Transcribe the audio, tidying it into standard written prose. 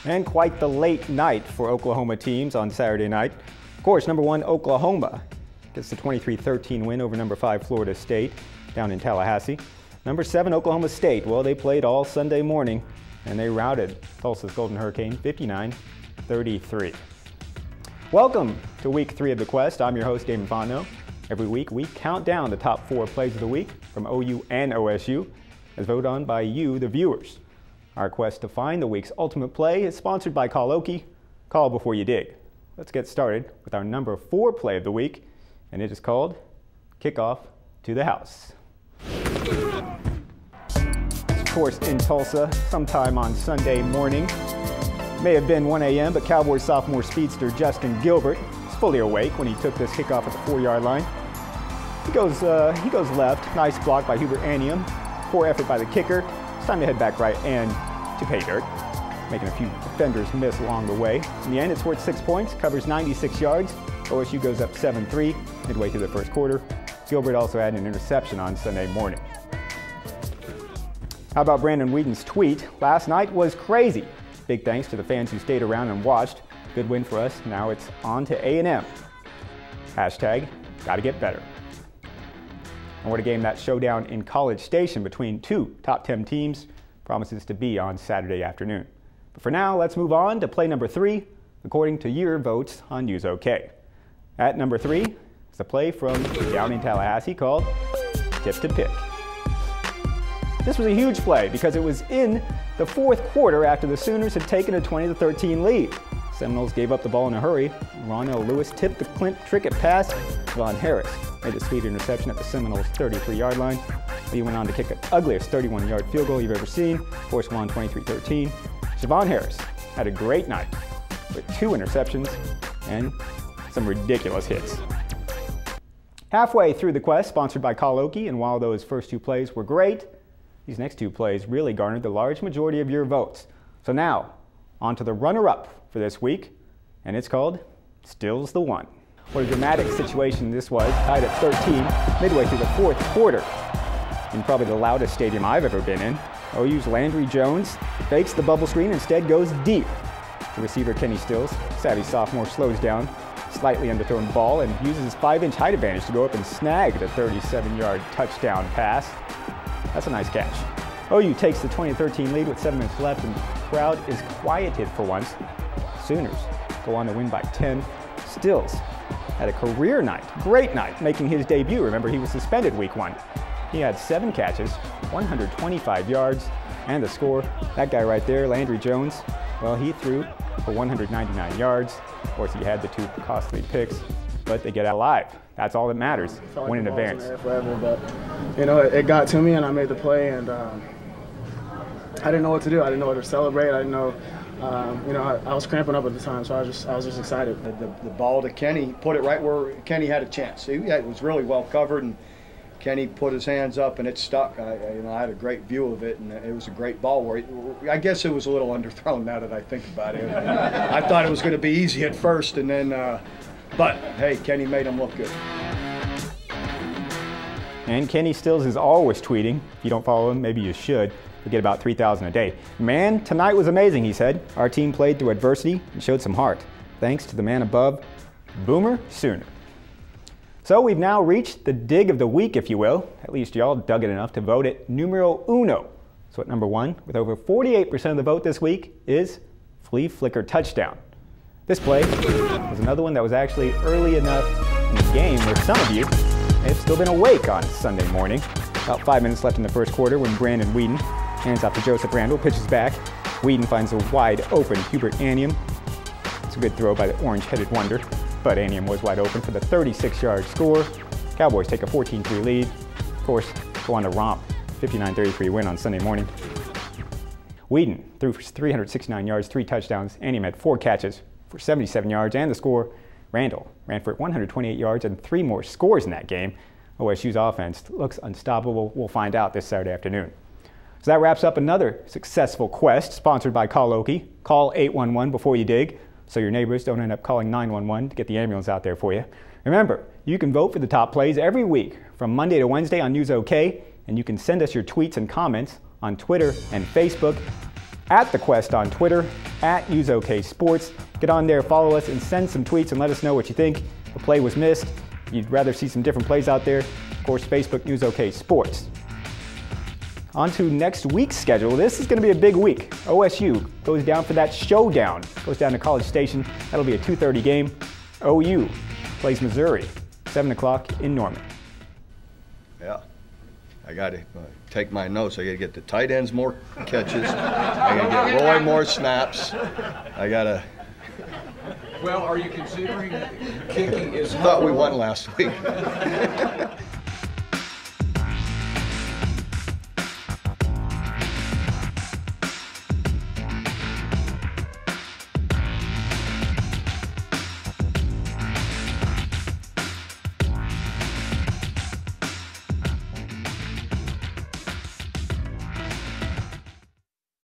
And quite the late night for Oklahoma teams on Saturday night. Of course, number 1 Oklahoma gets the 23-13 win over number 5 Florida State down in Tallahassee. Number 7 Oklahoma State, well, they played all Sunday morning and they routed Tulsa's Golden Hurricane 59-33. Welcome to week 3 of The Quest. I'm your host, Damon Fontenot. Every week we count down the top 4 plays of the week from OU and OSU as voted on by you, the viewers. Our quest to find the week's ultimate play is sponsored by Call Okie. Call before you dig. Let's get started with our number 4 play of the week, and it is called Kickoff to the House. Of course, in Tulsa, sometime on Sunday morning. May have been 1 a.m., but Cowboys sophomore speedster Justin Gilbert is fully awake when he took this kickoff at the 4-yard line. He goes left. Nice block by Hubert Anium. Poor effort by the kicker. It's time to head back right and to pay dirt, making a few defenders miss along the way. In the end, it's worth 6 points, covers 96 yards. OSU goes up 7-3 midway through the first quarter. Gilbert also had an interception on Sunday morning. How about Brandon Weeden's tweet? Last night was crazy. Big thanks to the fans who stayed around and watched. Good win for us. Now it's on to A&M. Hashtag gotta get better. And what a game that showdown in College Station between 2 top 10 teams promises to be on Saturday afternoon. But for now, let's move on to play number 3, according to your votes on News OK. At number 3 is a play from down in Tallahassee called Tip to Pick. This was a huge play because it was in the 4th quarter after the Sooners had taken a 20-13 lead. Seminoles gave up the ball in a hurry. Ronell Lewis tipped the Clint Trickett pass. Javon Harris made a sweet interception at the Seminoles' 33-yard line. He went on to kick the ugliest 31-yard field goal you've ever seen. Force won 23-13. Javon Harris had a great night with 2 interceptions and some ridiculous hits. Halfway through the quest, sponsored by Call Okie, and while those first 2 plays were great, these next 2 plays really garnered the large majority of your votes. So now, on to the runner-up for this week, and it's called Still's the One. What a dramatic situation this was, tied at 13, midway through the 4th quarter. In probably the loudest stadium I've ever been in, OU's Landry Jones fakes the bubble screen, instead goes deep. The receiver Kenny Stills, savvy sophomore, slows down, slightly underthrown ball, and uses his 5-inch height advantage to go up and snag the 37-yard touchdown pass. That's a nice catch. OU takes the 20-13 lead with 7 minutes left, and the crowd is quieted for once. Sooners go on to win by 10. Stills had a career night, great night, making his debut. Remember, he was suspended week 1. He had 7 catches, 125 yards, and the score. That guy right there, Landry Jones, well, he threw for 199 yards. Of course, he had the 2 costly picks, but they get out alive. That's all that matters. Win in advance. Forever, but you know, it got to me, and I made the play, and I didn't know what to do. I didn't know what to celebrate. I didn't know. You know, I was cramping up at the time, so I was just excited. The ball to Kenny, put it right where Kenny had a chance. It was really well covered, and Kenny put his hands up, and it stuck. I had a great view of it, and it was a great ball. I guess it was a little underthrown now that I think about it. I thought it was going to be easy at first, and then, but hey, Kenny made him look good. And Kenny Stills is always tweeting. If you don't follow him, maybe you should. We get about 3,000 a day. Man, tonight was amazing, he said. Our team played through adversity and showed some heart. Thanks to the man above, Boomer Sooner. So we've now reached the dig of the week, if you will. At least y'all dug it enough to vote it numero uno. So at number 1, with over 48% of the vote this week, is Flea Flicker Touchdown. This play was another one that was actually early enough in the game where some of you may have still been awake on Sunday morning. About 5 minutes left in the first quarter when Brandon Weeden hands off to Joseph Randall, pitches back. Weeden finds a wide open Hubert Anium. It's a good throw by the orange-headed wonder, but Anium was wide open for the 36-yard score. Cowboys take a 14-3 lead. Of course, go on to romp 59-33 win on Sunday morning. Weeden threw for 369 yards, 3 touchdowns. Anium had 4 catches for 77 yards, and the score. Randall ran for 128 yards and 3 more scores in that game. OSU's offense looks unstoppable. We'll find out this Saturday afternoon. So that wraps up another successful quest sponsored by Call Okie. Call 811 before you dig, so your neighbors don't end up calling 911 to get the ambulance out there for you. Remember, you can vote for the top plays every week from Monday to Wednesday on News OK, and you can send us your tweets and comments on Twitter and Facebook. at The Quest on Twitter, at NewsOK Sports. Get on there, follow us, and send some tweets and let us know what you think. The play was missed. You'd rather see some different plays out there. Of course, Facebook NewsOK Sports. On to next week's schedule. This is going to be a big week. OSU goes down for that showdown. Goes down to College Station. That'll be a 2:30 game. OU plays Missouri, 7 o'clock in Norman. Yeah. I got to take my notes. I got to get the tight ends more catches. I got to get Roy more snaps. I got to. Well, are you considering kicking? I thought we won last week.